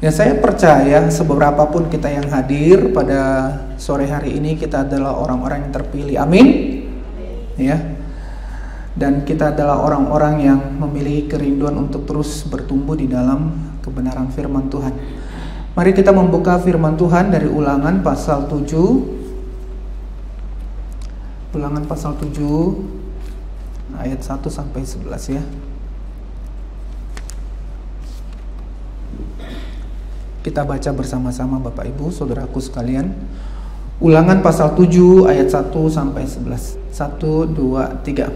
Ya, saya percaya seberapapun kita yang hadir pada sore hari ini, kita adalah orang-orang yang terpilih. Amin. Ya. Dan kita adalah orang-orang yang memiliki kerinduan untuk terus bertumbuh di dalam kebenaran firman Tuhan. Mari kita membuka firman Tuhan dari Ulangan pasal 7. Ulangan pasal 7 ayat 1 sampai 11 ya. Kita baca bersama-sama Bapak Ibu, Saudaraku sekalian. Ulangan pasal 7 ayat 1 sampai 11. 1, 2, 3.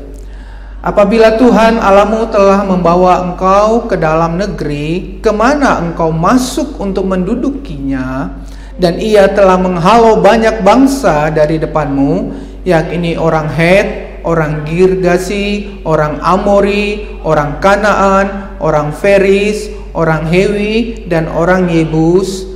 Apabila Tuhan Allahmu telah membawa engkau ke dalam negeri, kemana engkau masuk untuk mendudukinya, dan ia telah menghalau banyak bangsa dari depanmu, yakni orang Het, orang Girgasi, orang Amori, orang Kanaan, orang Feris, orang Hewi, dan orang Yebus,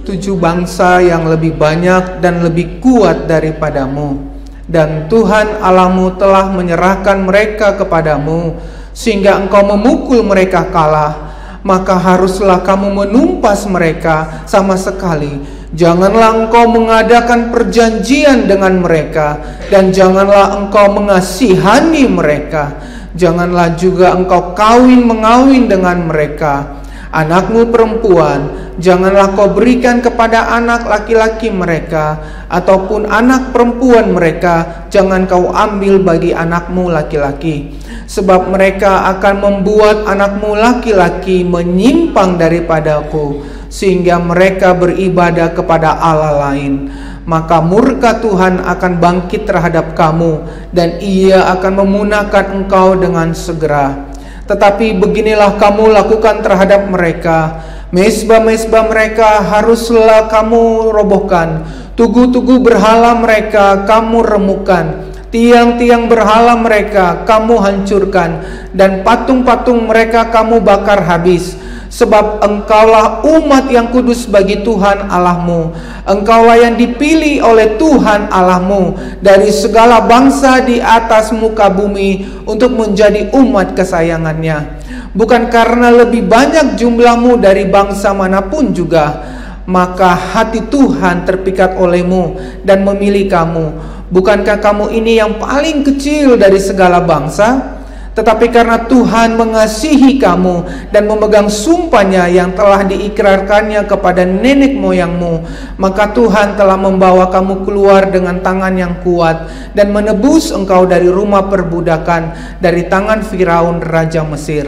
7 bangsa yang lebih banyak dan lebih kuat daripadamu. Dan Tuhan Allahmu telah menyerahkan mereka kepadamu, sehingga engkau memukul mereka kalah. Maka haruslah kamu menumpas mereka sama sekali. Janganlah engkau mengadakan perjanjian dengan mereka, dan janganlah engkau mengasihani mereka. Janganlah juga engkau kawin-mengawin dengan mereka. Anakmu perempuan janganlah kau berikan kepada anak laki-laki mereka, ataupun anak perempuan mereka jangan kau ambil bagi anakmu laki-laki. Sebab mereka akan membuat anakmu laki-laki menyimpang daripadaku, sehingga mereka beribadah kepada Allah lain. Maka murka Tuhan akan bangkit terhadap kamu, dan ia akan memunahkan engkau dengan segera. Tetapi beginilah kamu lakukan terhadap mereka. Mezbah-mezbah mereka haruslah kamu robohkan. Tugu-tugu berhala mereka kamu remukkan. Tiang-tiang berhala mereka kamu hancurkan. Dan patung-patung mereka kamu bakar habis. Sebab engkaulah umat yang kudus bagi Tuhan Allahmu. Engkaulah yang dipilih oleh Tuhan Allahmu dari segala bangsa di atas muka bumi untuk menjadi umat kesayangannya. Bukan karena lebih banyak jumlahmu dari bangsa manapun juga, maka hati Tuhan terpikat olehmu dan memilih kamu. Bukankah kamu ini yang paling kecil dari segala bangsa? Tetapi karena Tuhan mengasihi kamu dan memegang sumpahnya yang telah diikrarkannya kepada nenek moyangmu, maka Tuhan telah membawa kamu keluar dengan tangan yang kuat dan menebus engkau dari rumah perbudakan, dari tangan Firaun Raja Mesir.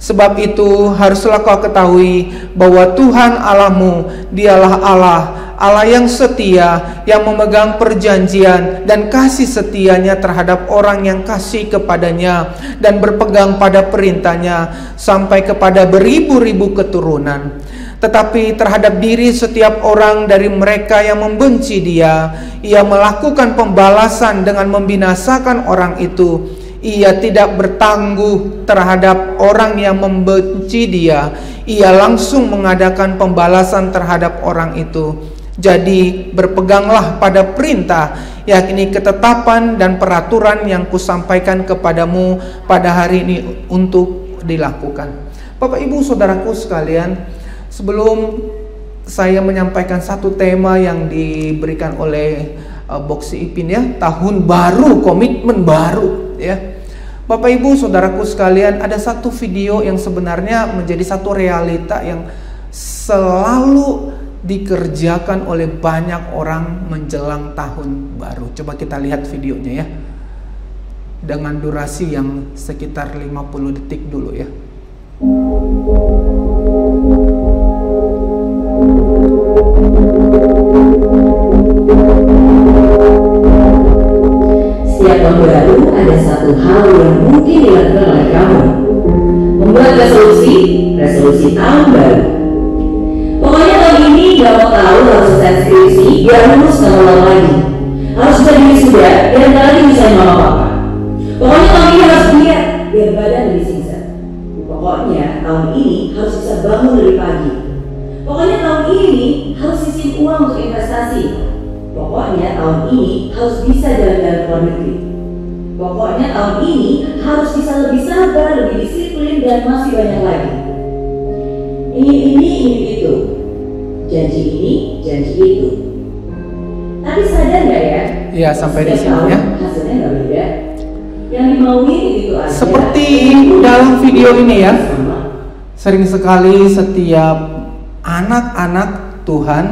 Sebab itu haruslah kau ketahui bahwa Tuhan Allahmu, dialah Allah yang setia, yang memegang perjanjian dan kasih setianya terhadap orang yang kasih kepadanya dan berpegang pada perintahnya sampai kepada beribu-ribu keturunan. Tetapi terhadap diri setiap orang dari mereka yang membenci dia, ia melakukan pembalasan dengan membinasakan orang itu. Ia tidak bertangguh terhadap orang yang membenci dia. Ia langsung mengadakan pembalasan terhadap orang itu. Jadi berpeganglah pada perintah, yakni ketetapan dan peraturan yang kusampaikan kepadamu pada hari ini untuk dilakukan. Bapak Ibu Saudaraku sekalian, sebelum saya menyampaikan satu tema yang diberikan oleh Boksi Ipin ya, tahun baru, komitmen baru ya. Bapak Ibu Saudaraku sekalian, ada satu video yang sebenarnya menjadi satu realita yang selalu dikerjakan oleh banyak orang menjelang tahun baru. Coba kita lihat videonya ya, dengan durasi yang sekitar 50 detik dulu ya. Setiap tahun baru ada satu hal yang mungkin dilakukan oleh kamu: membuat resolusi tahun baru. Pokoknya tahun ini gak mau tahu harus selesai skripsi biar lulus gak mau lagi. Harus bisa wisuda biar gak lagi bisa apa-apa. Pokoknya tahun ini harus diet biar badan lebih singset. Pokoknya tahun ini harus bisa bangun lebih pagi. Pokoknya tahun ini harus sisihkan uang untuk investasi. Pokoknya tahun ini harus bisa jalan-jalan ke luar negeri. Pokoknya tahun ini harus bisa lebih sabar, lebih disiplin, dan masih banyak lagi. ingin ini, ingin itu, janji ini, janji itu. Tapi sadar nggak ya? Iya, sampai di sini ya. Hasilnya nggak beda. Yang dimaui itu aja. Seperti dalam video ini ya, sering sekali setiap anak-anak Tuhan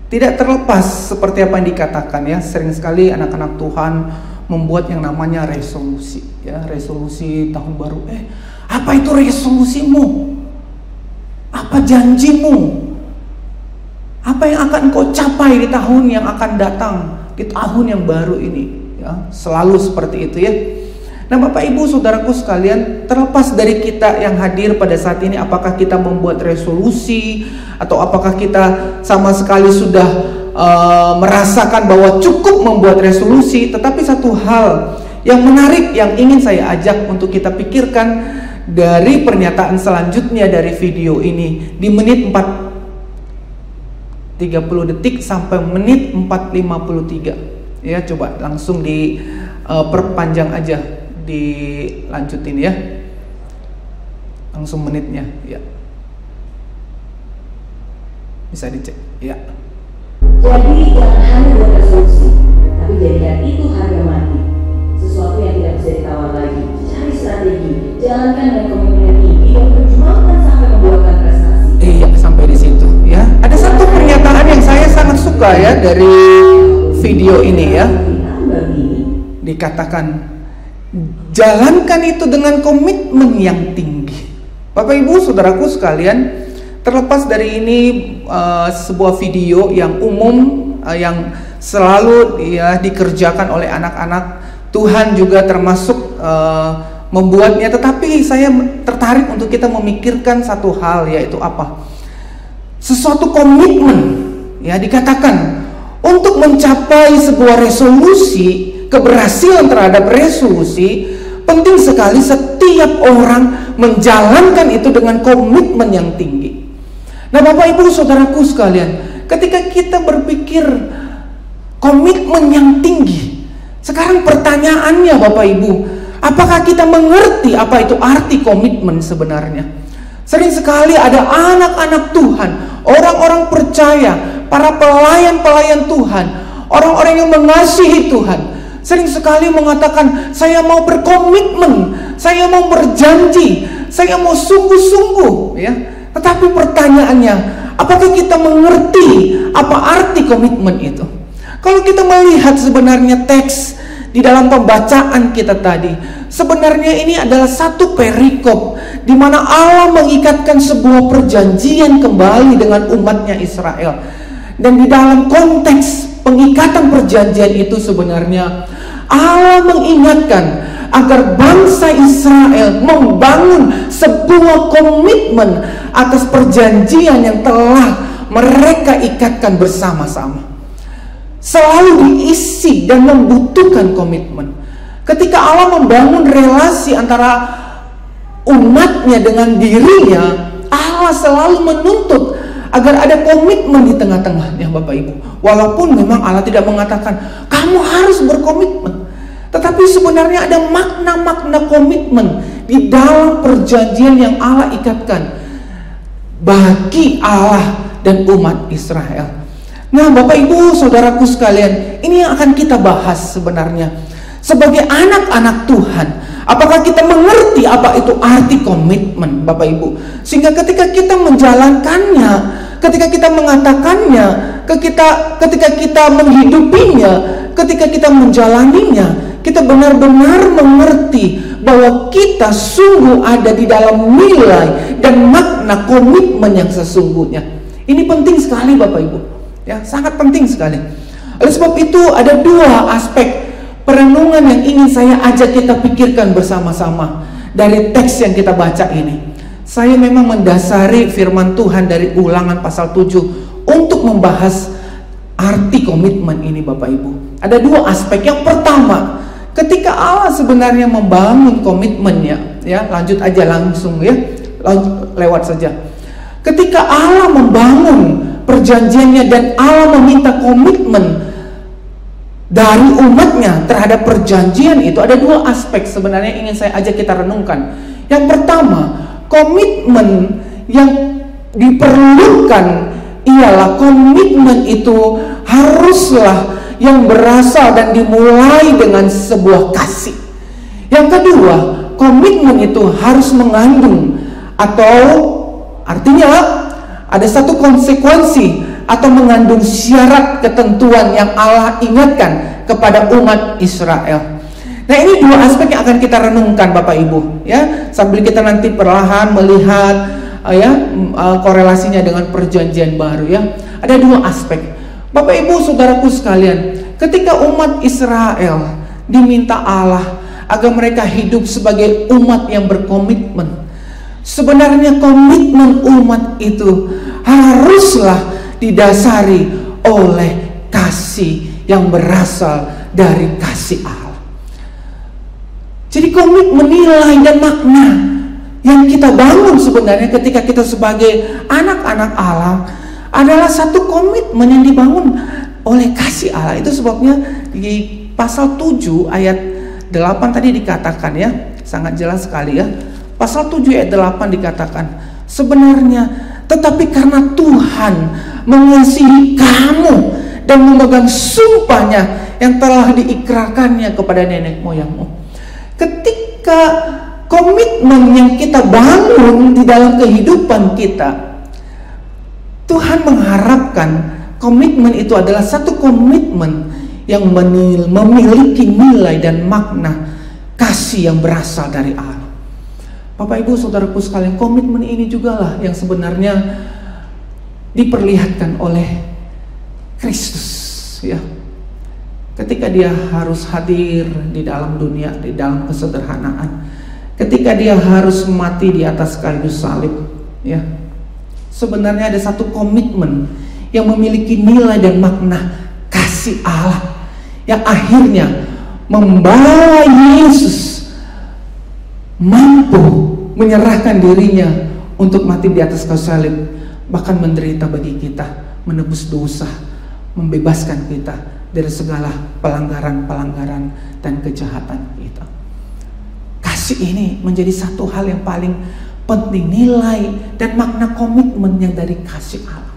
tidak terlepas seperti apa yang dikatakan ya. Sering sekali anak-anak Tuhan membuat yang namanya resolusi ya, resolusi tahun baru. Apa itu resolusimu? Apa janjimu? Apa yang akan kau capai di tahun yang akan datang, di tahun yang baru ini ya? Selalu seperti itu ya. Nah, Bapak Ibu Saudaraku sekalian, terlepas dari kita yang hadir pada saat ini, apakah kita membuat resolusi atau apakah kita sama sekali sudah merasakan bahwa cukup membuat resolusi, tetapi satu hal yang menarik yang ingin saya ajak untuk kita pikirkan dari pernyataan selanjutnya dari video ini di menit 4:30 detik sampai menit 4:53 ya. Coba langsung perpanjang aja, dilanjutin ya, langsung menitnya ya, bisa dicek ya. Jadi jangan hanya buat resolusi, tapi jadikan itu harga mati, sesuatu yang tidak bisa ditawar lagi. Cari strategi, jalankan dengan komitmen yang tinggi dan perjuangkan sampai membuahkan prestasi. Iya, sampai di situ ya. Ada satu pernyataan yang saya sangat suka ya dari video ini ya. Dikatakan, jalankan itu dengan komitmen yang tinggi. Bapak Ibu Saudaraku sekalian, terlepas dari ini sebuah video yang umum yang selalu ya dikerjakan oleh anak-anak Tuhan juga termasuk membuatnya, tetapi saya tertarik untuk kita memikirkan satu hal, yaitu apa? Sesuatu komitmen ya. Dikatakan untuk mencapai sebuah resolusi, keberhasilan terhadap resolusi, penting sekali setiap orang menjalankan itu dengan komitmen yang tinggi. Nah, Bapak Ibu Saudaraku sekalian, ketika kita berpikir komitmen yang tinggi, sekarang pertanyaannya Bapak Ibu, apakah kita mengerti apa itu arti komitmen sebenarnya? Sering sekali ada anak-anak Tuhan, orang-orang percaya, para pelayan-pelayan Tuhan, orang-orang yang mengasihi Tuhan, sering sekali mengatakan, saya mau berkomitmen, saya mau berjanji, saya mau sungguh-sungguh ya. Tetapi pertanyaannya, apakah kita mengerti apa arti komitmen itu? Kalau kita melihat sebenarnya teks di dalam pembacaan kita tadi, sebenarnya ini adalah satu perikop di mana Allah mengikatkan sebuah perjanjian kembali dengan umatnya Israel. Dan di dalam konteks pengikatan perjanjian itu sebenarnya Allah mengingatkan agar bangsa Israel membangun sebuah komitmen atas perjanjian yang telah mereka ikatkan bersama-sama. Selalu diisi dan membutuhkan komitmen. Ketika Allah membangun relasi antara umatnya dengan dirinya, Allah selalu menuntut agar ada komitmen di tengah-tengahnya, Bapak Ibu. Walaupun memang Allah tidak mengatakan kamu harus berkomitmen, tetapi sebenarnya ada makna-makna komitmen di dalam perjanjian yang Allah ikatkan bagi Allah dan umat Israel. Nah, Bapak Ibu Saudaraku sekalian, ini yang akan kita bahas sebenarnya. Sebagai anak-anak Tuhan, apakah kita mengerti apa itu arti komitmen, Bapak Ibu? Sehingga ketika kita menjalankannya, ketika kita mengatakannya, ketika kita menghidupinya, ketika kita menjalaninya, kita benar-benar mengerti bahwa kita sungguh ada di dalam nilai dan makna komitmen yang sesungguhnya. Ini penting sekali Bapak Ibu ya, sangat penting sekali. Oleh sebab itu ada dua aspek perenungan yang ingin saya ajak kita pikirkan bersama-sama dari teks yang kita baca ini. Saya memang mendasari firman Tuhan dari Ulangan pasal 7 untuk membahas arti komitmen ini Bapak Ibu. Ada dua aspek. Yang pertama, ketika Allah sebenarnya membangun komitmennya, ya lanjut aja langsung ya, lewat saja. Ketika Allah membangun perjanjiannya dan Allah meminta komitmen dari umatnya terhadap perjanjian itu, ada dua aspek sebenarnya ingin saya ajak kita renungkan. Yang pertama, komitmen yang diperlukan ialah komitmen itu haruslah yang berasal dan dimulai dengan sebuah kasih. Yang kedua, komitmen itu harus mengandung atau artinya ada satu konsekuensi atau mengandung syarat ketentuan yang Allah ingatkan kepada umat Israel. Nah, ini dua aspek yang akan kita renungkan Bapak Ibu ya, sambil kita nanti perlahan melihat korelasinya dengan perjanjian baru ya. Ada dua aspek. Bapak Ibu saudaraku sekalian, ketika umat Israel diminta Allah agar mereka hidup sebagai umat yang berkomitmen, sebenarnya komitmen umat itu haruslah didasari oleh kasih yang berasal dari kasih Allah. Jadi komitmen, nilai dan makna yang kita bangun sebenarnya ketika kita sebagai anak-anak Allah adalah satu komitmen yang dibangun oleh kasih Allah. Itu sebabnya di pasal 7 ayat 8 tadi dikatakan ya, sangat jelas sekali ya. Pasal 7 ayat 8 dikatakan, sebenarnya tetapi karena Tuhan mengasihi kamu dan memegang sumpahnya yang telah diikrarkannya kepada nenek moyangmu. Ketika komitmen yang kita bangun di dalam kehidupan kita, Tuhan mengharapkan komitmen itu adalah satu komitmen yang memiliki nilai dan makna kasih yang berasal dari Allah. Bapak Ibu saudaraku sekalian, komitmen ini juga lah yang sebenarnya diperlihatkan oleh Kristus ya. Ketika dia harus hadir di dalam dunia, di dalam kesederhanaan, ketika dia harus mati di atas kayu salib ya, sebenarnya ada satu komitmen yang memiliki nilai dan makna kasih Allah yang akhirnya membawa Yesus mampu menyerahkan dirinya untuk mati di atas kayu salib, bahkan menderita bagi kita, menebus dosa, membebaskan kita dari segala pelanggaran-pelanggaran dan kejahatan kita. Kasih ini menjadi satu hal yang paling penting, nilai dan makna komitmen yang dari kasih Allah.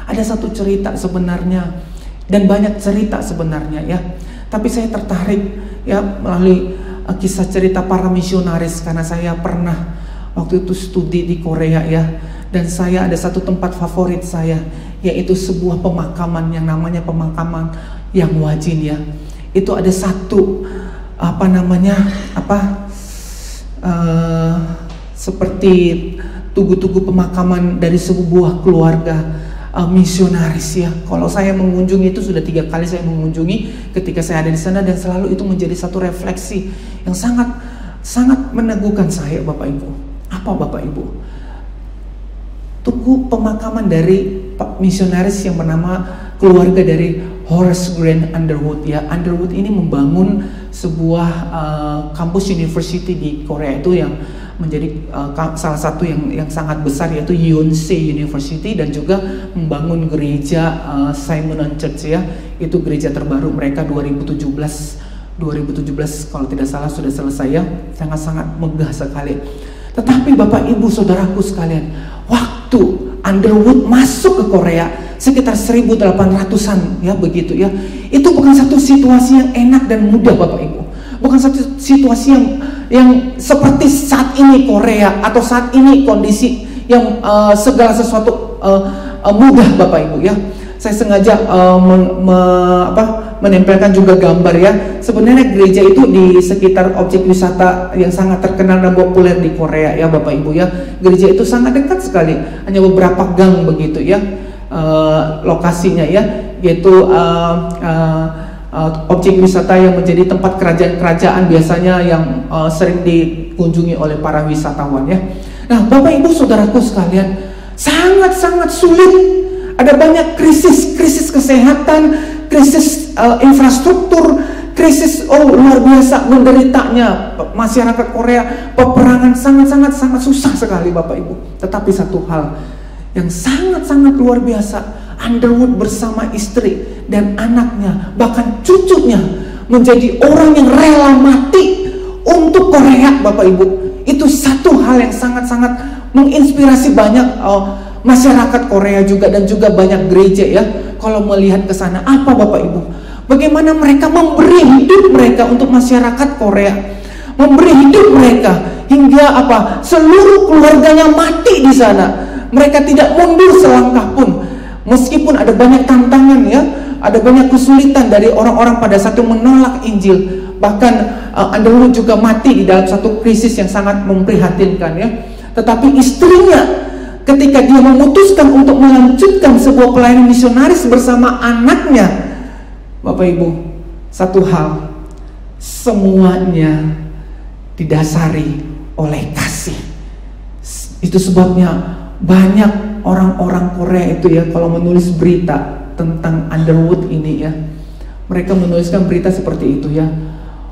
Ada satu cerita sebenarnya, dan banyak cerita sebenarnya ya, tapi saya tertarik ya melalui kisah cerita para misionaris, karena saya pernah waktu itu studi di Korea ya, dan saya ada satu tempat favorit saya, yaitu sebuah pemakaman yang namanya pemakaman yang Wajin ya. Itu ada satu seperti tugu-tugu pemakaman dari sebuah keluarga misionaris ya. Kalau saya mengunjungi itu sudah 3 kali saya mengunjungi ketika saya ada di sana, dan selalu itu menjadi satu refleksi yang sangat meneguhkan saya Bapak Ibu. Apa Bapak Ibu? Tugu pemakaman dari misionaris yang bernama keluarga dari Horace Grant Underwood ya. Underwood ini membangun sebuah kampus university di Korea itu yang menjadi salah satu yang sangat besar, yaitu Yonsei University, dan juga membangun gereja Simon Church ya. Itu gereja terbaru mereka 2017 kalau tidak salah sudah selesai ya. Sangat-sangat megah sekali. Tetapi Bapak Ibu saudaraku sekalian, waktu Underwood masuk ke Korea sekitar 1800-an ya begitu ya, itu bukan satu situasi yang enak dan mudah Bapak Ibu. Bukan satu situasi yang seperti saat ini Korea, atau saat ini kondisi yang segala sesuatu mudah Bapak Ibu ya. Saya sengaja menempelkan juga gambar ya. Sebenarnya gereja itu di sekitar objek wisata yang sangat terkenal dan populer di Korea ya Bapak Ibu ya. Gereja itu sangat dekat sekali, hanya beberapa gang begitu ya lokasinya ya, yaitu objek wisata yang menjadi tempat kerajaan-kerajaan biasanya yang sering dikunjungi oleh para wisatawan ya. Nah Bapak Ibu saudaraku sekalian, sangat-sangat sulit. Ada banyak krisis kesehatan, krisis infrastruktur, krisis luar biasa menderitanya masyarakat Korea. Peperangan sangat susah sekali Bapak Ibu. Tetapi satu hal yang sangat luar biasa, Underwood bersama istri dan anaknya, bahkan cucunya, menjadi orang yang rela mati untuk Korea Bapak Ibu. Itu satu hal yang sangat menginspirasi banyak masyarakat Korea juga dan juga banyak gereja ya, kalau melihat ke sana, apa Bapak Ibu? Bagaimana mereka memberi hidup mereka untuk masyarakat Korea, memberi hidup mereka hingga apa? Seluruh keluarganya mati di sana. Mereka tidak mundur selangkah pun, meskipun ada banyak tantangan ya, ada banyak kesulitan dari orang-orang pada saat itu menolak Injil. Bahkan Underwood juga mati di dalam satu krisis yang sangat memprihatinkan ya. Tetapi istrinya, ketika dia memutuskan untuk melanjutkan sebuah pelayanan misionaris bersama anaknya, Bapak Ibu, satu hal, semuanya didasari oleh kasih. Itu sebabnya banyak orang-orang Korea itu ya, kalau menulis berita tentang Underwood ini ya, mereka menuliskan berita seperti itu ya,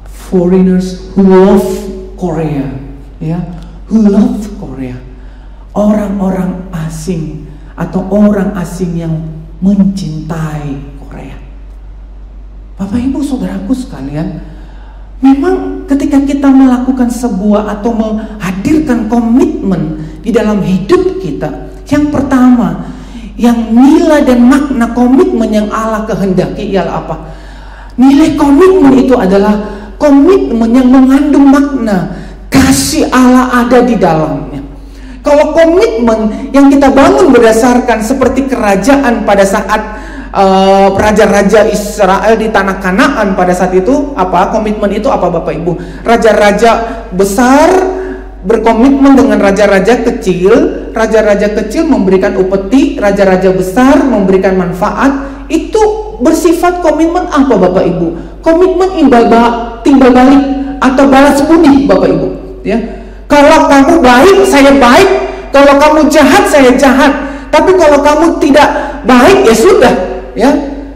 foreigners who love Korea ya, who love Korea, orang-orang asing atau orang asing yang mencintai Korea. Bapak Ibu Saudaraku sekalian, memang ketika kita melakukan sebuah atau menghadirkan komitmen di dalam hidup kita, yang pertama, yang nilai dan makna komitmen yang Allah kehendaki ialah apa? Nilai komitmen itu adalah komitmen yang mengandung makna kasih Allah ada di dalamnya. Kalau komitmen yang kita bangun berdasarkan seperti kerajaan pada saat raja-raja Israel di tanah Kanaan pada saat itu, apa komitmen itu apa Bapak Ibu? Raja-raja besar berkomitmen dengan raja-raja kecil, raja-raja kecil memberikan upeti, raja-raja besar memberikan manfaat. Itu bersifat komitmen apa Bapak Ibu? Komitmen timbal balik atau balas budi Bapak Ibu ya. Kalau kamu baik, saya baik. Kalau kamu jahat, saya jahat. Tapi kalau kamu tidak baik, ya sudah ya.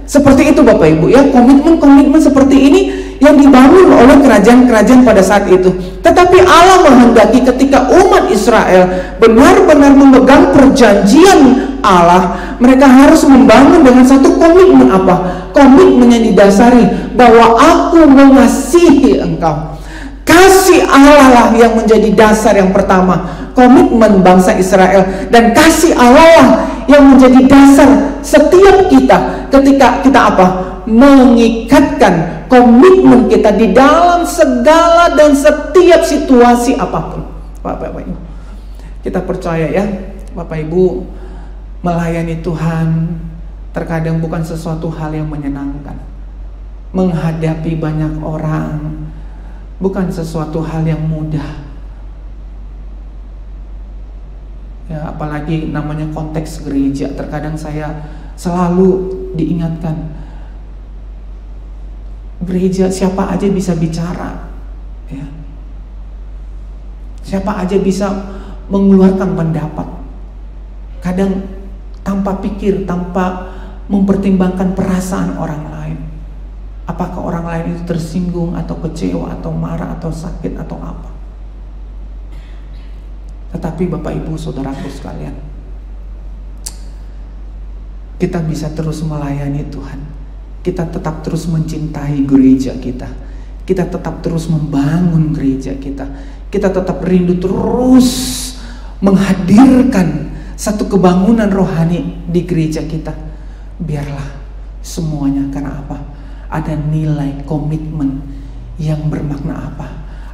Seperti itu Bapak Ibu ya, komitmen-komitmen seperti ini yang dibangun oleh kerajaan-kerajaan pada saat itu. Tetapi Allah menghendaki ketika umat Israel benar-benar memegang perjanjian Allah, mereka harus membangun dengan satu komitmen apa? Komitmen yang didasari bahwa aku mengasihi engkau. Kasih Allah lah yang menjadi dasar yang pertama komitmen bangsa Israel, dan kasih Allah lah yang menjadi dasar setiap kita ketika kita apa? Mengikatkan komitmen kita di dalam segala dan setiap situasi apapun. Bapak Ibu, kita percaya ya Bapak Ibu, melayani Tuhan terkadang bukan sesuatu hal yang menyenangkan. Menghadapi banyak orang bukan sesuatu hal yang mudah ya, apalagi namanya konteks gereja. Terkadang saya selalu diingatkan, gereja siapa aja bisa bicara ya. Siapa aja bisa mengeluarkan pendapat, kadang tanpa pikir, tanpa mempertimbangkan perasaan orang lain. Apakah orang lain itu tersinggung atau kecewa atau marah atau sakit atau apa. Tetapi Bapak Ibu Saudaraku sekalian, kita bisa terus melayani Tuhan. Kita tetap terus mencintai gereja kita. Kita tetap terus membangun gereja kita. Kita tetap rindu terus menghadirkan satu kebangunan rohani di gereja kita. Biarlah semuanya karena apa? Ada nilai komitmen yang bermakna apa?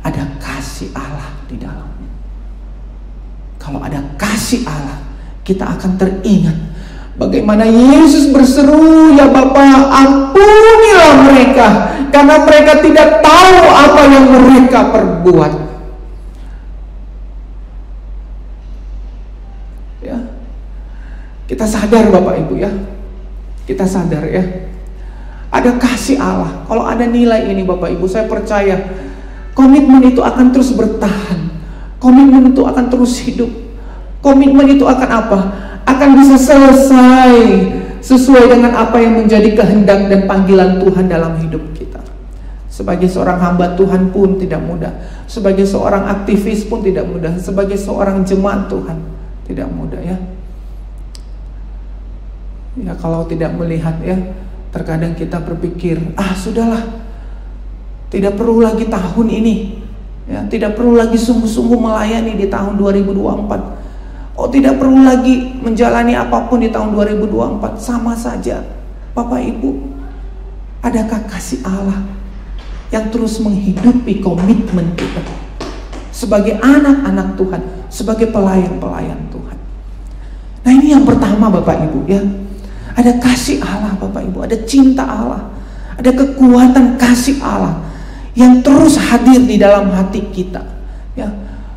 Ada kasih Allah di dalamnya. Kalau ada kasih Allah, kita akan teringat bagaimana Yesus berseru, ya Bapa, ampunilah mereka, karena mereka tidak tahu apa yang mereka perbuat. Ya, kita sadar Bapak Ibu ya, kita sadar ya, ada kasih Allah. Kalau ada nilai ini Bapak Ibu, saya percaya komitmen itu akan terus bertahan. Komitmen itu akan terus hidup. Komitmen itu akan apa? Akan bisa selesai sesuai dengan apa yang menjadi kehendak dan panggilan Tuhan dalam hidup kita. Sebagai seorang hamba Tuhan pun tidak mudah. Sebagai seorang aktivis pun tidak mudah. Sebagai seorang jemaat Tuhan tidak mudah ya. Ya kalau tidak melihat ya, terkadang kita berpikir, sudahlah, tidak perlu lagi tahun ini ya, tidak perlu lagi sungguh-sungguh melayani di tahun 2024. Oh, tidak perlu lagi menjalani apapun di tahun 2024, sama saja. Bapak Ibu, adakah kasih Allah yang terus menghidupi komitmen kita sebagai anak-anak Tuhan, sebagai pelayan-pelayan Tuhan? Nah, ini yang pertama Bapak Ibu ya. Ada kasih Allah Bapak Ibu, ada cinta Allah, ada kekuatan kasih Allah yang terus hadir di dalam hati kita ya.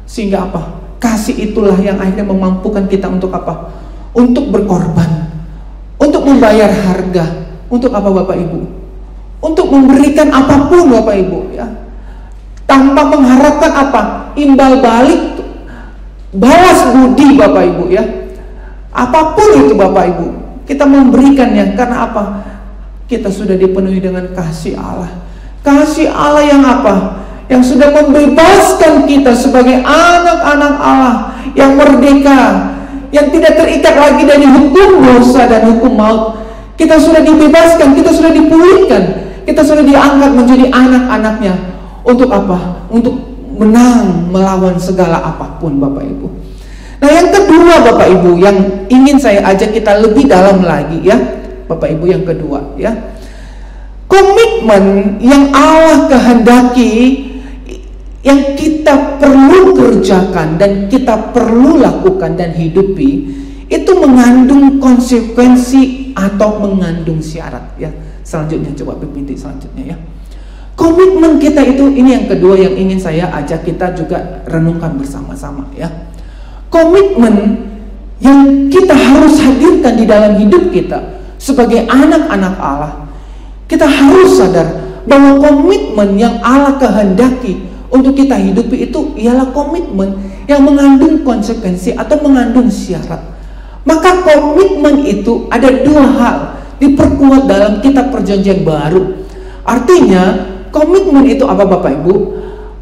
Sehingga apa? Kasih itulah yang akhirnya memampukan kita untuk apa? Untuk berkorban, untuk membayar harga. Untuk apa Bapak Ibu? Untuk memberikan apapun Bapak Ibu ya, tanpa mengharapkan apa? Imbal balik, balas budi Bapak Ibu ya. Apapun itu Bapak Ibu, kita memberikannya karena apa? Kita sudah dipenuhi dengan kasih Allah. Kasih Allah yang apa? Yang sudah membebaskan kita sebagai anak-anak Allah yang merdeka, yang tidak terikat lagi dari hukum dosa dan hukum maut. Kita sudah dibebaskan, kita sudah dipulihkan, kita sudah diangkat menjadi anak-anaknya. Untuk apa? Untuk menang melawan segala apapun Bapak Ibu. Nah, yang kedua Bapak Ibu yang ingin saya ajak kita lebih dalam lagi ya Bapak Ibu, yang kedua ya, komitmen yang Allah kehendaki, yang kita perlu kerjakan dan kita perlu lakukan dan hidupi, itu mengandung konsekuensi atau mengandung syarat ya. Selanjutnya coba pintu selanjutnya ya. Komitmen kita itu, ini yang kedua yang ingin saya ajak kita juga renungkan bersama-sama ya. Komitmen yang kita harus hadirkan di dalam hidup kita sebagai anak-anak Allah. Kita harus sadar bahwa komitmen yang Allah kehendaki untuk kita hidupi itu ialah komitmen yang mengandung konsekuensi atau mengandung syarat. Maka komitmen itu ada dua hal diperkuat dalam kitab perjanjian baru. Artinya komitmen itu apa Bapak Ibu?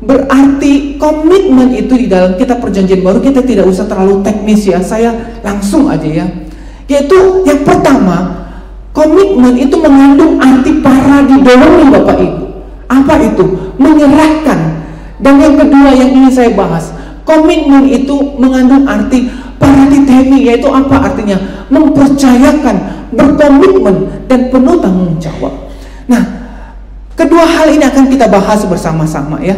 Berarti komitmen itu di dalam kitab perjanjian baru, kita tidak usah terlalu teknis ya, saya langsung aja ya. Yaitu yang pertama, komitmen itu mengandung arti paradidomi Bapak Ibu. Apa itu? Menyerahkan. Dan yang kedua yang ingin saya bahas, komitmen itu mengandung arti paraditemi, yaitu apa artinya? Mempercayakan, berkomitmen, dan penuh tanggung jawab. Nah, kedua hal ini akan kita bahas bersama-sama ya.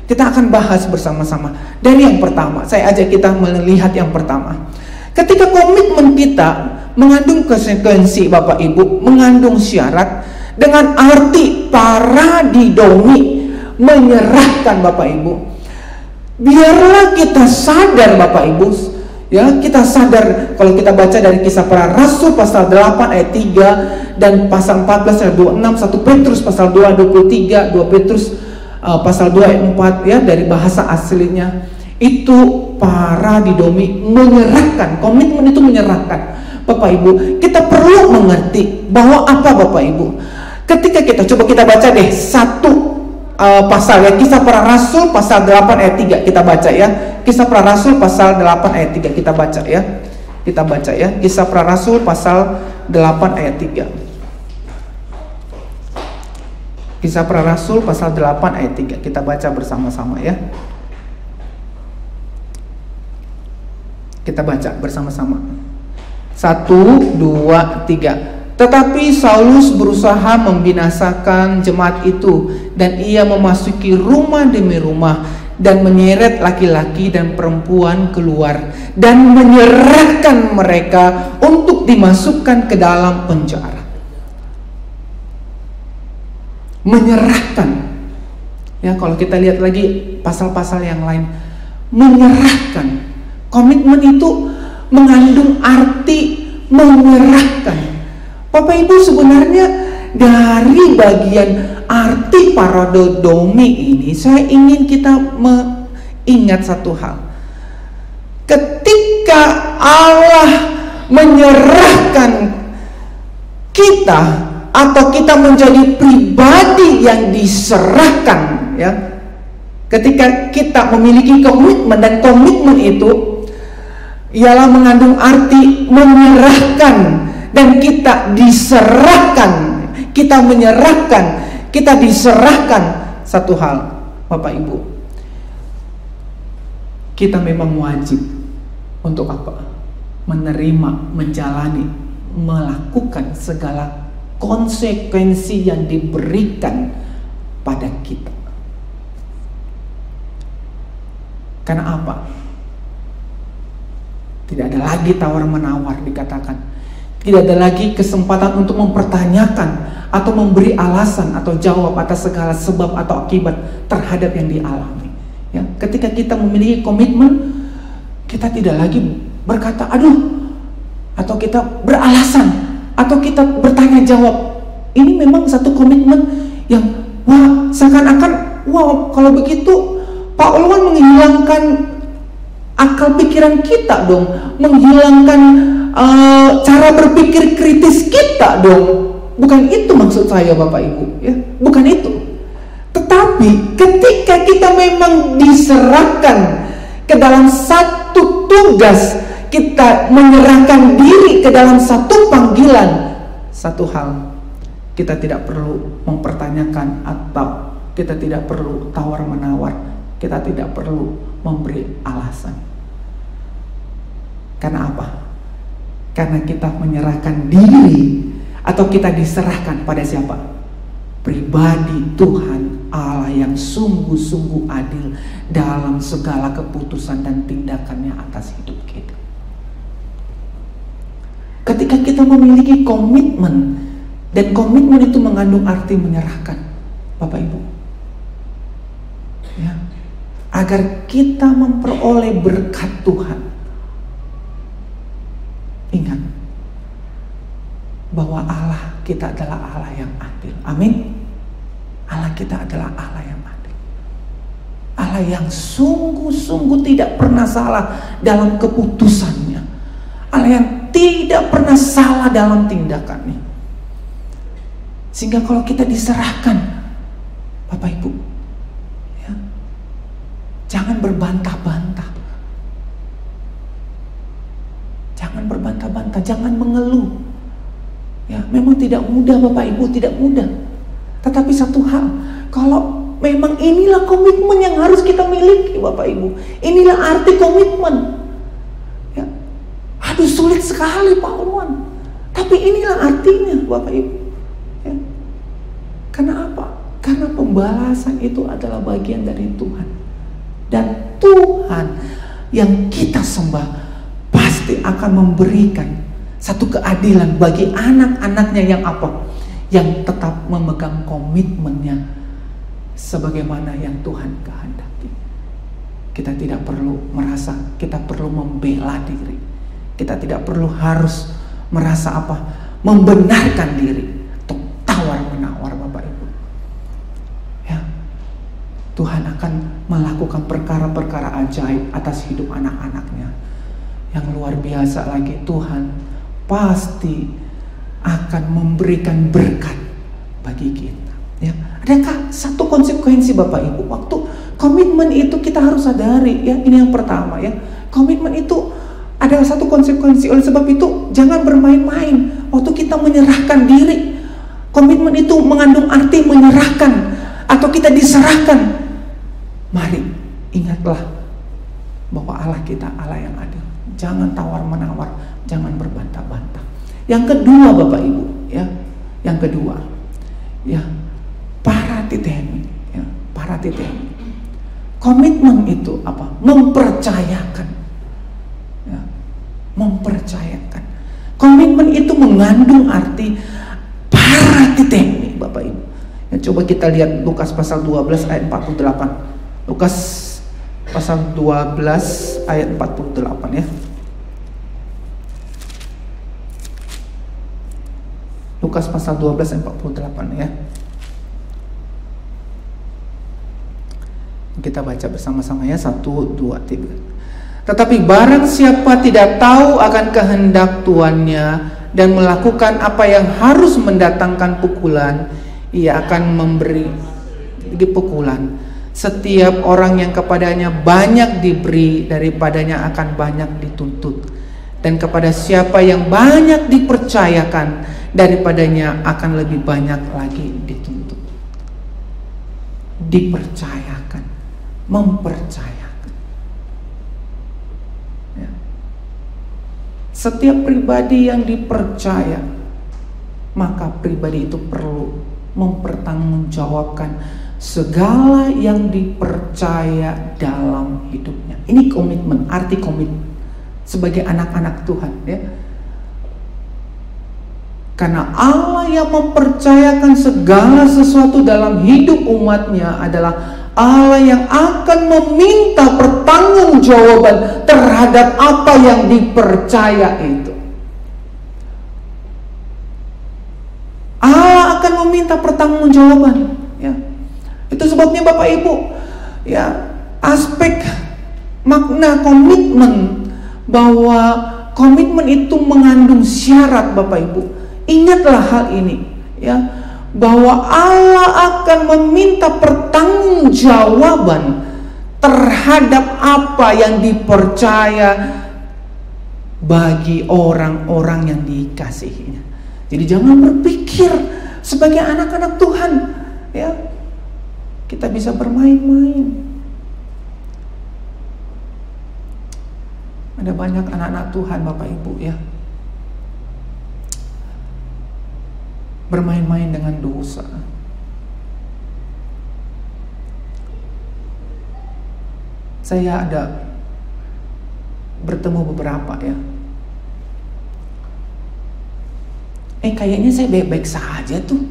Kita akan bahas bersama-sama. Dari yang pertama, saya ajak kita melihat yang pertama. Ketika komitmen kita mengandung konsekuensi Bapak Ibu, mengandung syarat, dengan arti paradidomi, menyerahkan Bapak Ibu. Biarlah kita sadar Bapak Ibu ya, kita sadar kalau kita baca dari Kisah Para Rasul pasal 8 ayat 3 dan pasal 14 ayat 26, 1 Petrus pasal 2 ayat 23, 2 Petrus pasal 2 ayat 4 ya, dari bahasa aslinya itu paradidomi, menyerahkan. Komitmen itu menyerahkan. Bapak Ibu, kita perlu mengerti bahwa apa Bapak Ibu? Ketika kita coba kita baca deh satu pasal ya, Kisah Para Rasul pasal 8 ayat 3 kita baca ya. Kisah Para Rasul pasal 8 ayat 3 kita baca ya. Kita baca ya, Kisah Para Rasul pasal 8 ayat 3. Kisah Para Rasul pasal 8 ayat 3 kita baca bersama-sama ya. Kita baca bersama-sama. 1, 2, 3. Tetapi Saulus berusaha membinasakan jemaat itu, dan ia memasuki rumah demi rumah dan menyeret laki-laki dan perempuan keluar dan menyerahkan mereka untuk dimasukkan ke dalam penjara. Menyerahkan. Ya, kalau kita lihat lagi pasal-pasal yang lain, menyerahkan. Komitmen itu mengandung arti menyerahkan. Bapak Ibu, sebenarnya dari bagian arti paradidomi ini, saya ingin kita mengingat satu hal. Ketika Allah menyerahkan kita, atau kita menjadi pribadi yang diserahkan ya, ketika kita memiliki komitmen, dan komitmen itu ialah mengandung arti menyerahkan. Dan kita diserahkan, kita menyerahkan, kita diserahkan satu hal Bapak Ibu. Kita memang wajib Untuk apa? Menerima, menjalani, melakukan segala konsekuensi yang diberikan pada kita. Karena apa? Tidak ada lagi tawar-menawar dikatakan. Tidak ada lagi kesempatan untuk mempertanyakan atau memberi alasan atau jawab atas segala sebab atau akibat terhadap yang dialami. Ya, ketika kita memiliki komitmen, kita tidak lagi berkata aduh, atau kita beralasan, atau kita bertanya jawab. Ini memang satu komitmen yang wah, seakan-akan wow, kalau begitu Pak Ulwan menghilangkan akal pikiran kita dong, menghilangkan cara berpikir kritis kita dong. Bukan itu maksud saya Bapak Ibu, ya, bukan itu. Tetapi ketika kita memang diserahkan ke dalam satu tugas, kita menyerahkan diri ke dalam satu panggilan, satu hal, kita tidak perlu mempertanyakan atau kita tidak perlu tawar-menawar, kita tidak perlu memberi alasan. Karena apa? Karena kita menyerahkan diri atau kita diserahkan pada siapa? Pribadi Tuhan Allah yang sungguh-sungguh adil dalam segala keputusan dan tindakannya atas hidup kita. Ketika kita memiliki komitmen, dan komitmen itu mengandung arti menyerahkan, Bapak Ibu, ya, agar kita memperoleh berkat Tuhan. Ingat bahwa Allah kita adalah Allah yang adil. Amin. Allah kita adalah Allah yang adil, Allah yang sungguh-sungguh tidak pernah salah dalam keputusannya, Allah yang tidak pernah salah dalam tindakannya. Sehingga kalau kita diserahkan, Bapak Ibu, ya, jangan berbantah-bantah, jangan berbantah-bantah, jangan mengeluh. Ya, memang tidak mudah Bapak Ibu, tidak mudah. Tetapi satu hal, kalau memang inilah komitmen yang harus kita miliki Bapak Ibu, inilah arti komitmen. Ya, aduh sulit sekali Pak Ulwan, tapi inilah artinya Bapak Ibu. Ya. Karena apa? Karena pembalasan itu adalah bagian dari Tuhan. Dan Tuhan yang kita sembah pasti akan memberikan satu keadilan bagi anak-anaknya yang apa? Yang tetap memegang komitmennya sebagaimana yang Tuhan kehendaki. Kita tidak perlu merasa kita perlu membela diri. Kita tidak perlu harus merasa apa? Membenarkan diri atau tawar-menawar Bapak Ibu. Ya. Tuhan akan melakukan perkara-perkara ajaib atas hidup anak-anaknya. Yang luar biasa lagi, Tuhan pasti akan memberikan berkat bagi kita. Ya, adakah satu konsekuensi Bapak Ibu waktu komitmen itu kita harus sadari, ya, ini yang pertama, ya, komitmen itu adalah satu konsekuensi. Oleh sebab itu jangan bermain-main waktu kita menyerahkan diri. Komitmen itu mengandung arti menyerahkan atau kita diserahkan. Mari ingatlah bahwa Allah kita Allah yang adil. Jangan tawar-menawar, jangan berbantah-bantah. Yang kedua Bapak Ibu, ya, yang kedua, ya, paratitemi, ya, paratitemi. Komitmen itu apa? Mempercayakan, ya, mempercayakan. Komitmen itu mengandung arti paratitemi, Bapak Ibu. Ya, coba kita lihat Lukas pasal 12 ayat 48. Lukas pasal 12 ayat 48, ya. Lukas pasal 12 ayat 48, ya. Kita baca bersama-sama, ya. 1, 2, 3. Tetapi barang siapa tidak tahu akan kehendak tuannya dan melakukan apa yang harus mendatangkan pukulan, ia akan memberi pukulan. Setiap orang yang kepadanya banyak diberi, daripadanya akan banyak dituntut. Dan kepada siapa yang banyak dipercayakan, daripadanya akan lebih banyak lagi dituntut. Dipercayakan, mempercayakan, ya. Setiap pribadi yang dipercaya, maka pribadi itu perlu mempertanggungjawabkan segala yang dipercaya dalam hidupnya. Ini komitmen, arti komitmen sebagai anak-anak Tuhan, ya. Karena Allah yang mempercayakan segala sesuatu dalam hidup umatnya adalah Allah yang akan meminta pertanggungjawaban terhadap apa yang dipercaya itu. Allah akan meminta pertanggungjawaban, ya. Itu sebabnya Bapak Ibu, ya, aspek makna komitmen, bahwa komitmen itu mengandung syarat, Bapak Ibu. Ingatlah hal ini, ya, bahwa Allah akan meminta pertanggungjawaban terhadap apa yang dipercaya bagi orang-orang yang dikasihinya. Jadi jangan berpikir sebagai anak-anak Tuhan, ya, kita bisa bermain-main. Ada banyak anak-anak Tuhan, Bapak Ibu, ya, bermain-main dengan dosa. Saya ada bertemu beberapa, ya. Kayaknya saya baik-baik saja tuh.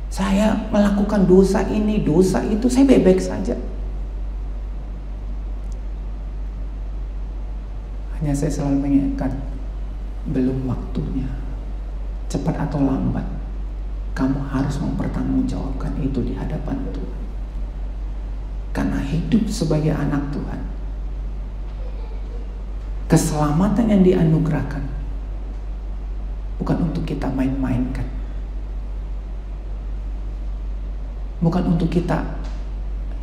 Saya melakukan dosa ini, dosa itu, saya baik-baik saja. Hanya saya selalu mengingatkan, belum waktunya. Cepat atau lambat, kamu harus mempertanggungjawabkan itu di hadapan Tuhan. Karena hidup sebagai anak Tuhan, keselamatan yang dianugerahkan bukan untuk kita main-mainkan, bukan untuk kita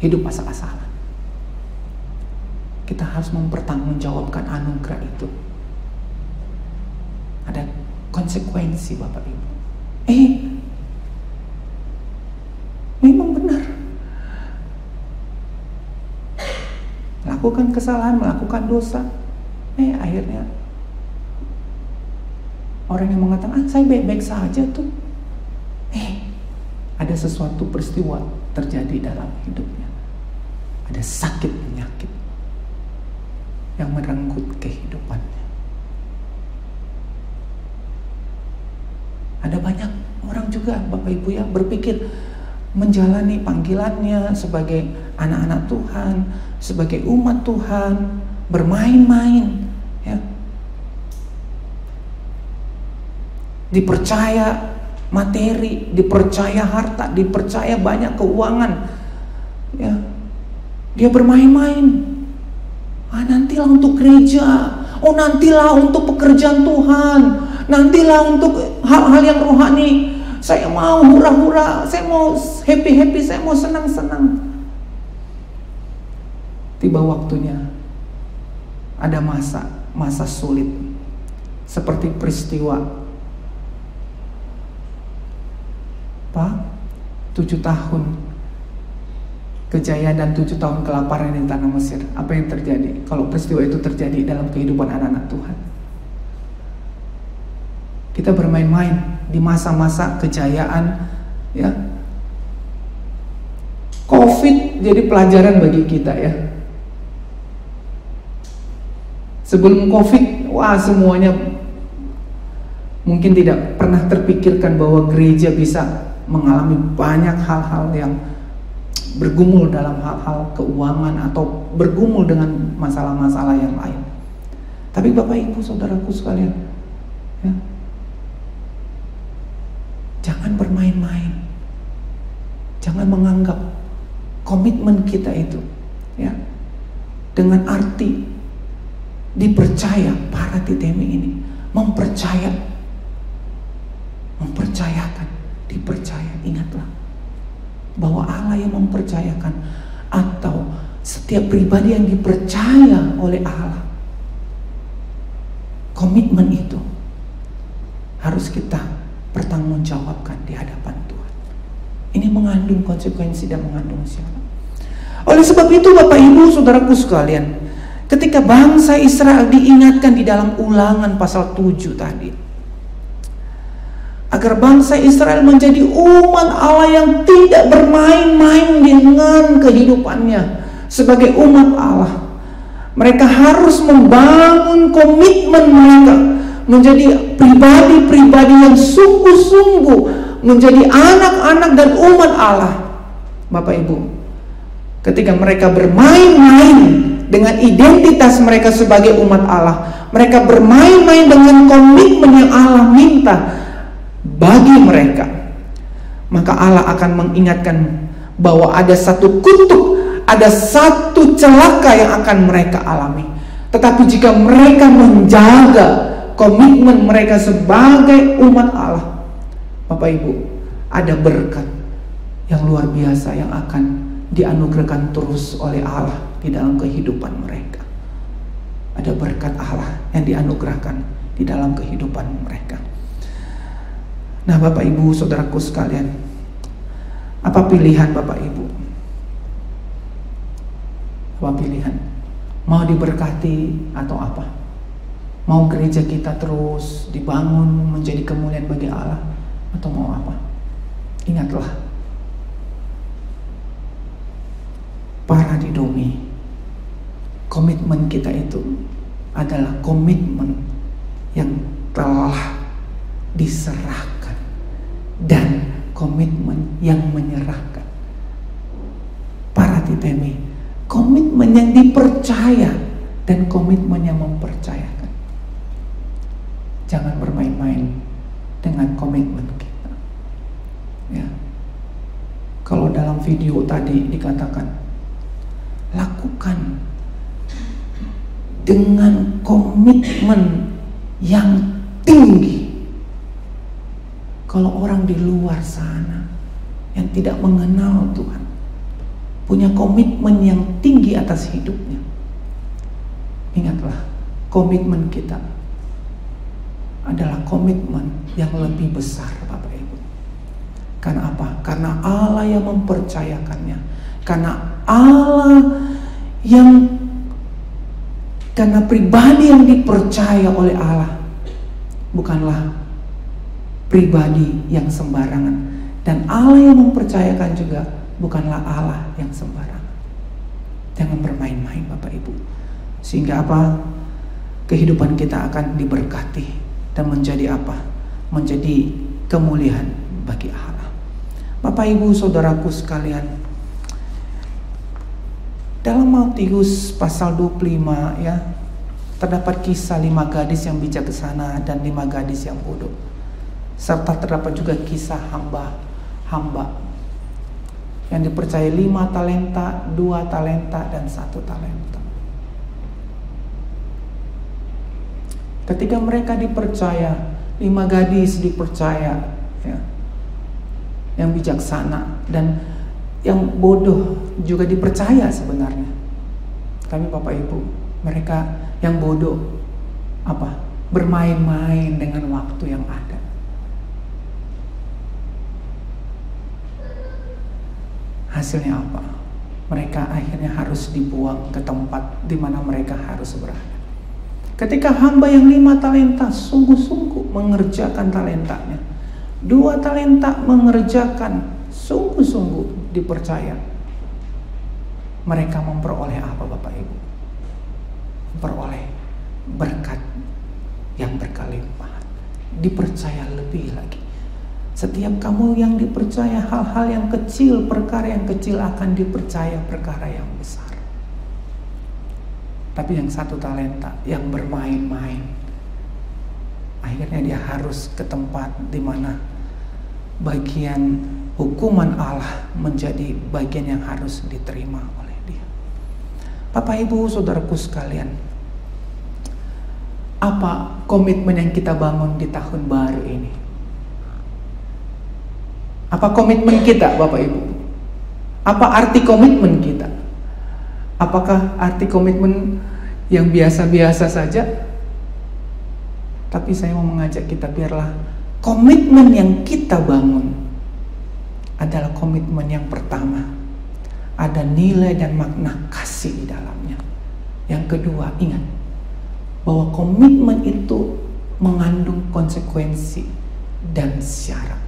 hidup asal-asalan. Kita harus mempertanggungjawabkan anugerah itu. Ada konsekuensi, Bapak Ibu. Memang benar, melakukan kesalahan, melakukan dosa, akhirnya orang yang mengatakan saya baik-baik saja tuh, ada sesuatu peristiwa terjadi dalam hidupnya. Ada sakit penyakit yang merenggut kehidupannya. Ada banyak orang juga, Bapak Ibu, ya, berpikir menjalani panggilannya sebagai anak-anak Tuhan, sebagai umat Tuhan, bermain-main, ya. Dipercaya materi, dipercaya harta, dipercaya banyak keuangan, ya. Dia bermain-main. Nantilah untuk gereja, nantilah untuk pekerjaan Tuhan, nantilah untuk hal-hal yang rohani. Saya mau hura-hura, saya mau happy-happy, saya mau senang-senang. Tiba waktunya, ada masa sulit, seperti peristiwa 7 tahun kejayaan dan 7 tahun kelaparan di tanah Mesir. Apa yang terjadi kalau peristiwa itu terjadi dalam kehidupan anak-anak Tuhan? Kita bermain-main di masa-masa kejayaan, ya. Covid jadi pelajaran bagi kita, ya. Sebelum Covid, semuanya mungkin tidak pernah terpikirkan bahwa gereja bisa mengalami banyak hal-hal yang bergumul dalam hal-hal keuangan atau bergumul dengan masalah-masalah yang lain. Tapi Bapak Ibu Saudaraku sekalian, ya, jangan bermain-main. Jangan menganggap komitmen kita itu, ya, dengan arti dipercaya. Para titemi ini mempercayakan, dipercaya. Ingatlah bahwa Allah yang mempercayakan, atau setiap pribadi yang dipercaya oleh Allah, komitmen itu harus kita pertanggungjawabkan di hadapan Tuhan. Ini mengandung konsekuensi dan mengandung syarat. Oleh sebab itu Bapak Ibu Saudaraku sekalian, Ketika bangsa Israel diingatkan di dalam Ulangan pasal 7 tadi, agar bangsa Israel menjadi umat Allah yang tidak bermain-main dengan kehidupannya sebagai umat Allah. Mereka harus membangun komitmen mereka menjadi pribadi-pribadi yang sungguh-sungguh menjadi anak-anak dan umat Allah. Bapak Ibu, ketika mereka bermain-main dengan identitas mereka sebagai umat Allah, mereka bermain-main dengan komitmen yang Allah minta bagi mereka, maka Allah akan mengingatkan bahwa ada satu kutuk, ada satu celaka yang akan mereka alami. Tetapi jika mereka menjaga komitmen mereka sebagai umat Allah, Bapak Ibu, ada berkat yang luar biasa yang akan dianugerahkan terus oleh Allah di dalam kehidupan mereka. Ada berkat Allah yang dianugerahkan di dalam kehidupan mereka. Nah, Bapak Ibu, saudaraku sekalian, apa pilihan Bapak Ibu? Apa pilihan? Mau diberkati atau apa? Mau gereja kita terus dibangun menjadi kemuliaan bagi Allah, atau mau apa? Ingatlah, para didomi, komitmen kita itu adalah komitmen yang telah diserahkan dan komitmen yang menyerahkan. Para ditemi, komitmen yang dipercaya dan komitmen yang mempercayakan. Jangan bermain-main dengan komitmen kita. Ya. Kalau dalam video tadi dikatakan, lakukan dengan komitmen yang tinggi. Kalau orang di luar sana yang tidak mengenal Tuhan punya komitmen yang tinggi atas hidupnya, ingatlah, komitmen kita adalah komitmen yang lebih besar, Bapak Ibu. Karena apa? Karena Allah yang mempercayakannya. Karena pribadi yang dipercaya oleh Allah bukanlah pribadi yang sembarangan, dan Allah yang mempercayakan juga bukanlah Allah yang sembarangan. Jangan bermain-main, Bapak Ibu, sehingga apa? Kehidupan kita akan diberkati dan menjadi apa? Menjadi kemuliaan bagi Allah. Bapak Ibu, saudaraku sekalian, dalam Matius pasal 25 ya, terdapat kisah 5 gadis yang bijaksana dan 5 gadis yang bodoh. Serta terdapat juga kisah hamba yang dipercaya 5 talenta, 2 talenta, dan 1 talenta. Ketika mereka dipercaya, 5 gadis dipercaya ya, yang bijaksana, dan yang bodoh juga dipercaya sebenarnya. Tapi Bapak Ibu, mereka yang bodoh apa? Bermain-main dengan waktu yang ada. Hasilnya apa? Mereka akhirnya harus dibuang ke tempat di mana mereka harus berada. Ketika hamba yang 5 talenta sungguh-sungguh mengerjakan talentanya, 2 talenta mengerjakan sungguh-sungguh dipercaya, mereka memperoleh apa, Bapak Ibu? Memperoleh berkat yang berkelimpahan, dipercaya lebih lagi. Setiap kamu yang dipercaya hal-hal yang kecil, perkara yang kecil, akan dipercaya perkara yang besar. Tapi yang 1 talenta yang bermain-main, akhirnya dia harus ke tempat di mana bagian hukuman Allah menjadi bagian yang harus diterima oleh dia. Bapak Ibu saudaraku sekalian, apa komitmen yang kita bangun di tahun baru ini? Apa komitmen kita, Bapak Ibu? Apa arti komitmen kita? Apakah arti komitmen yang biasa-biasa saja? Tapi saya mau mengajak kita, biarlah komitmen yang kita bangun adalah komitmen yang pertama, ada nilai dan makna kasih di dalamnya. Yang kedua, ingat bahwa komitmen itu mengandung konsekuensi dan syarat.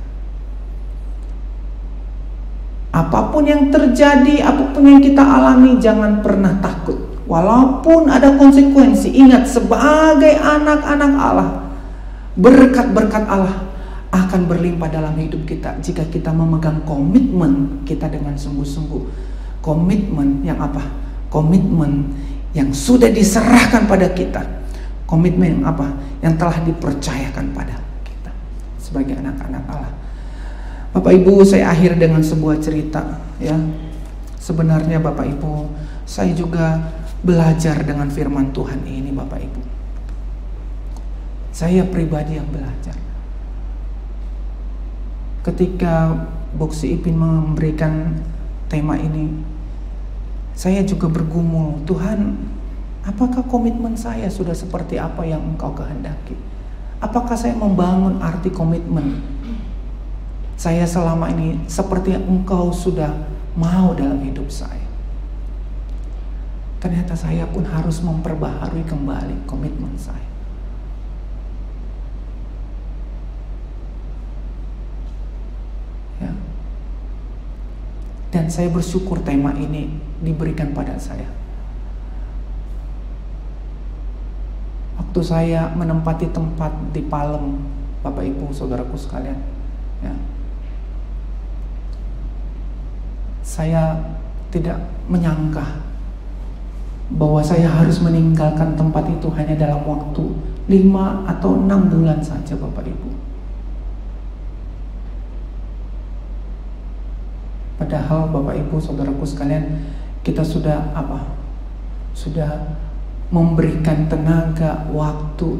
Apapun yang terjadi, apapun yang kita alami, jangan pernah takut. Walaupun ada konsekuensi, ingat sebagai anak-anak Allah, berkat-berkat Allah akan berlimpah dalam hidup kita jika kita memegang komitmen kita dengan sungguh-sungguh. Komitmen yang apa? Komitmen yang sudah diserahkan pada kita. Komitmen yang apa? Yang telah dipercayakan pada kita sebagai anak-anak Allah. Bapak Ibu, saya akhir dengan sebuah cerita ya. Sebenarnya Bapak Ibu, saya juga belajar dengan firman Tuhan ini Bapak Ibu. Saya pribadi yang belajar. Ketika Boksi Ipin memberikan tema ini, saya juga bergumul, Tuhan, apakah komitmen saya sudah seperti apa yang Engkau kehendaki? Apakah saya membangun arti komitmen saya selama ini seperti yang Engkau sudah mau dalam hidup saya? Ternyata saya pun harus memperbaharui kembali komitmen saya. Ya. Dan saya bersyukur tema ini diberikan pada saya. Waktu saya menempati tempat di Palem, Bapak Ibu, saudaraku sekalian, ya, saya tidak menyangka bahwa saya harus meninggalkan tempat itu hanya dalam waktu 5 atau 6 bulan saja, Bapak Ibu. Padahal Bapak Ibu, saudaraku sekalian, kita sudah sudah memberikan tenaga, waktu,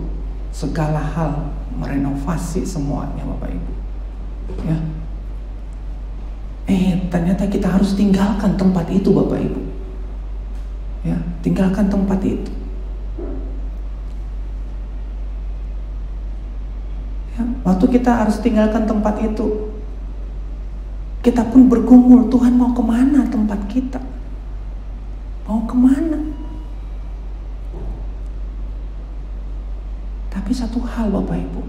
segala hal, merenovasi semuanya Bapak Ibu. Ya. Ternyata kita harus tinggalkan tempat itu Bapak Ibu. Ya, tinggalkan tempat itu. Ya, waktu kita harus tinggalkan tempat itu, kita pun bergumul, Tuhan mau kemana tempat kita? Mau kemana? Tapi satu hal Bapak Ibu,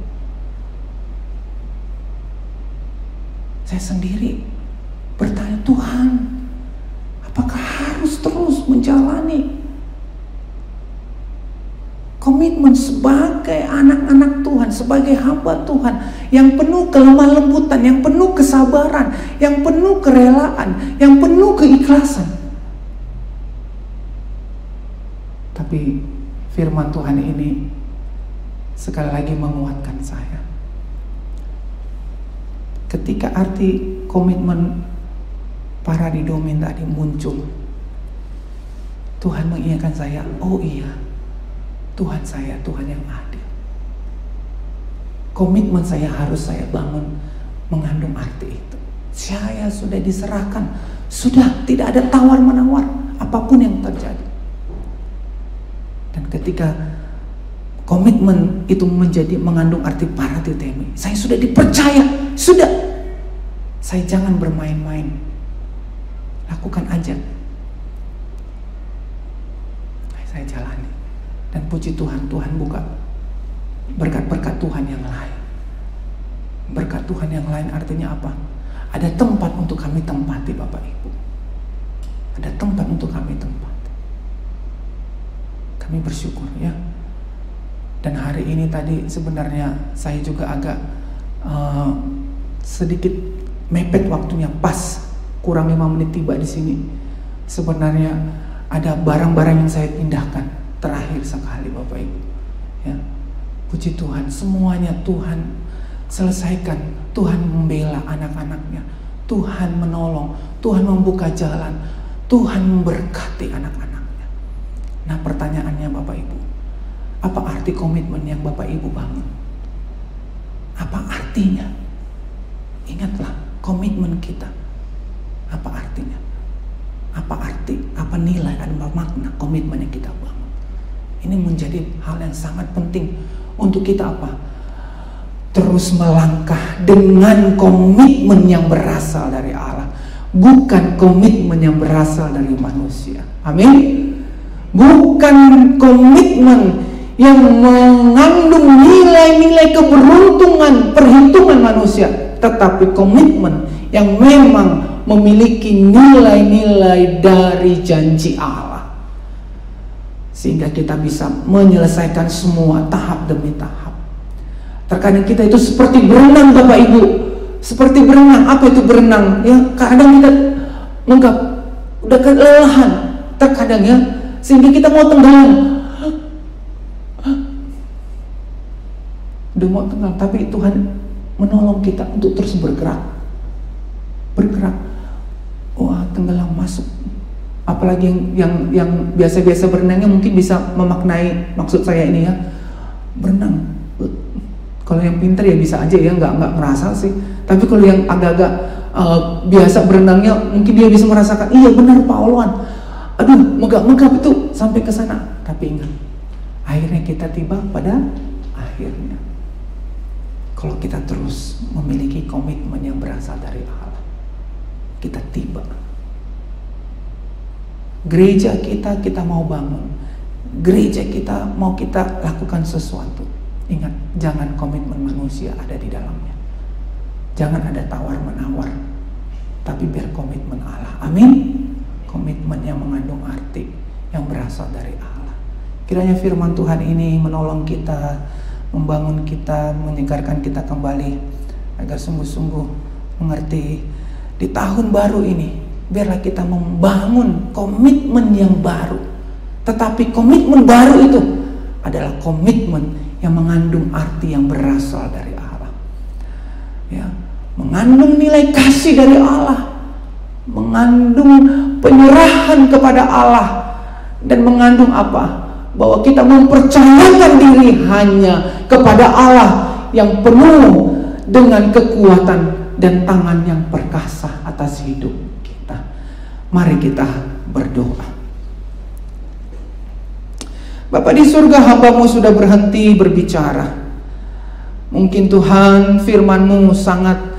saya sendiri bertanya, Tuhan, apakah harus terus menjalani komitmen sebagai anak-anak Tuhan, sebagai hamba Tuhan yang penuh kelemah lembutan, yang penuh kesabaran, yang penuh kerelaan, yang penuh keikhlasan? Tapi firman Tuhan ini sekali lagi menguatkan saya. Ketika arti komitmen para didomin tadi muncul, Tuhan mengingatkan saya, oh iya, Tuhan saya Tuhan yang adil. Komitmen saya harus saya bangun mengandung arti itu. Saya sudah diserahkan, sudah tidak ada tawar-menawar apapun yang terjadi. Dan ketika komitmen itu menjadi mengandung arti paratitemi, saya sudah dipercaya, sudah. Saya jangan bermain-main, lakukan aja. Saya jalani. Dan puji Tuhan, Tuhan buka berkat-berkat Tuhan yang lain. Berkat Tuhan yang lain artinya apa? Ada tempat untuk kami tempati Bapak Ibu. Ada tempat untuk kami tempati. Kami bersyukur ya. Dan hari ini tadi sebenarnya saya juga agak sedikit mepet waktunya, pas kurang 5 menit tiba di sini. Sebenarnya ada barang-barang yang saya pindahkan terakhir sekali Bapak Ibu. Ya, puji Tuhan, semuanya Tuhan selesaikan. Tuhan membela anak-anaknya, Tuhan menolong, Tuhan membuka jalan, Tuhan memberkati anak-anaknya. Nah pertanyaannya Bapak Ibu, apa arti komitmen yang Bapak Ibu bangun? Apa artinya? Ingatlah komitmen kita. Apa artinya? Apa arti, apa nilai, apa makna komitmen yang kita bangun? Ini menjadi hal yang sangat penting untuk kita apa? Terus melangkah dengan komitmen yang berasal dari Allah, bukan komitmen yang berasal dari manusia. Amin. bukan komitmen yang mengandung nilai-nilai keberuntungan, perhitungan manusia, tetapi komitmen yang memang memiliki nilai-nilai dari janji Allah, sehingga kita bisa menyelesaikan semua tahap demi tahap. Terkadang kita itu seperti berenang, Bapak Ibu, seperti berenang. Apa itu berenang? Ya, kadang kita udah kelelahan, terkadang ya, sehingga kita mau tenggelam. Udah mau tenggelam, tapi Tuhan menolong kita untuk terus bergerak. Wah, tenggelam masuk. Apalagi yang biasa-biasa berenangnya mungkin bisa memaknai maksud saya ini ya. Berenang. Kalau yang pintar ya bisa aja ya, nggak ngerasa sih. Tapi kalau yang agak-agak biasa berenangnya, mungkin dia bisa merasakan, iya benar Pak Olwan. Aduh, megap itu sampai ke sana. Tapi ingat, akhirnya kita tiba pada akhirnya. Kalau kita terus memiliki komitmen yang berasal dari Allah, kita tiba. Gereja kita mau bangun. Gereja kita mau kita lakukan sesuatu. Ingat, jangan komitmen manusia ada di dalamnya. Jangan ada tawar-menawar, tapi biar komitmen Allah. Amin. Komitmen yang mengandung arti, yang berasal dari Allah. Kiranya firman Tuhan ini menolong kita, membangun kita, menyegarkan kita kembali, agar sungguh-sungguh mengerti di tahun baru ini. Biarlah kita membangun komitmen yang baru. Tetapi komitmen baru itu adalah komitmen yang mengandung arti yang berasal dari Allah. Ya, mengandung nilai kasih dari Allah, mengandung penyerahan kepada Allah, dan mengandung apa? Bahwa kita mempercayakan diri hanya kepada Allah yang penuh dengan kekuatan dan tangan yang perkasa atas hidup kita. Mari kita berdoa. Bapa di surga, hamba-Mu sudah berhenti berbicara. Mungkin Tuhan, firman-Mu sangat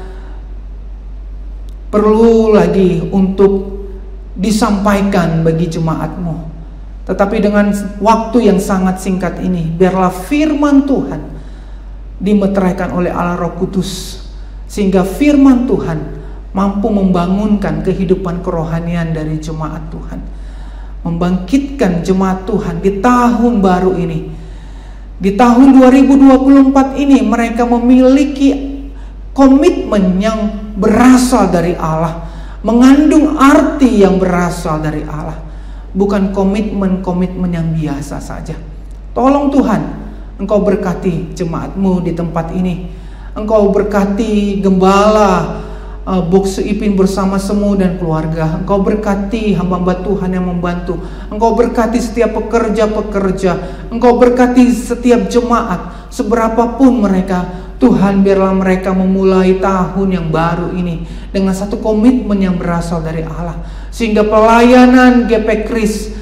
perlu lagi untuk disampaikan bagi jemaat-Mu. Tetapi dengan waktu yang sangat singkat ini, biarlah firman Tuhan dimeteraikan oleh Allah Roh Kudus, sehingga firman Tuhan mampu membangunkan kehidupan kerohanian dari jemaat Tuhan, membangkitkan jemaat Tuhan di tahun baru ini. Di tahun 2024 ini mereka memiliki komitmen yang berasal dari Allah, mengandung arti yang berasal dari Allah. Bukan komitmen yang biasa saja. Tolong Tuhan, Engkau berkati jemaat-Mu di tempat ini. Engkau berkati gembala Boksu Ipin bersama Semu dan keluarga. Engkau berkati hamba-hamba Tuhan yang membantu. Engkau berkati setiap pekerja-pekerja. Engkau berkati setiap jemaat, seberapapun mereka. Tuhan, biarlah mereka memulai tahun yang baru ini dengan satu komitmen yang berasal dari Allah, sehingga pelayanan GP Kris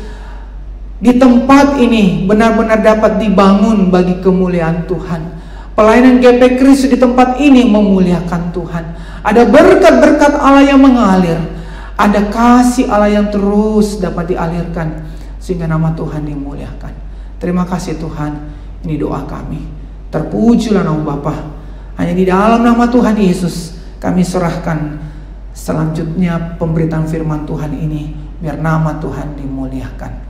di tempat ini benar-benar dapat dibangun bagi kemuliaan Tuhan. Pelayanan GP Kris di tempat ini memuliakan Tuhan. Ada berkat-berkat Allah yang mengalir, ada kasih Allah yang terus dapat dialirkan, sehingga nama Tuhan dimuliakan. Terima kasih Tuhan, ini doa kami. Terpujilah nama Bapa. Hanya di dalam nama Tuhan Yesus kami serahkan selanjutnya pemberitaan firman Tuhan ini, biar nama Tuhan dimuliakan.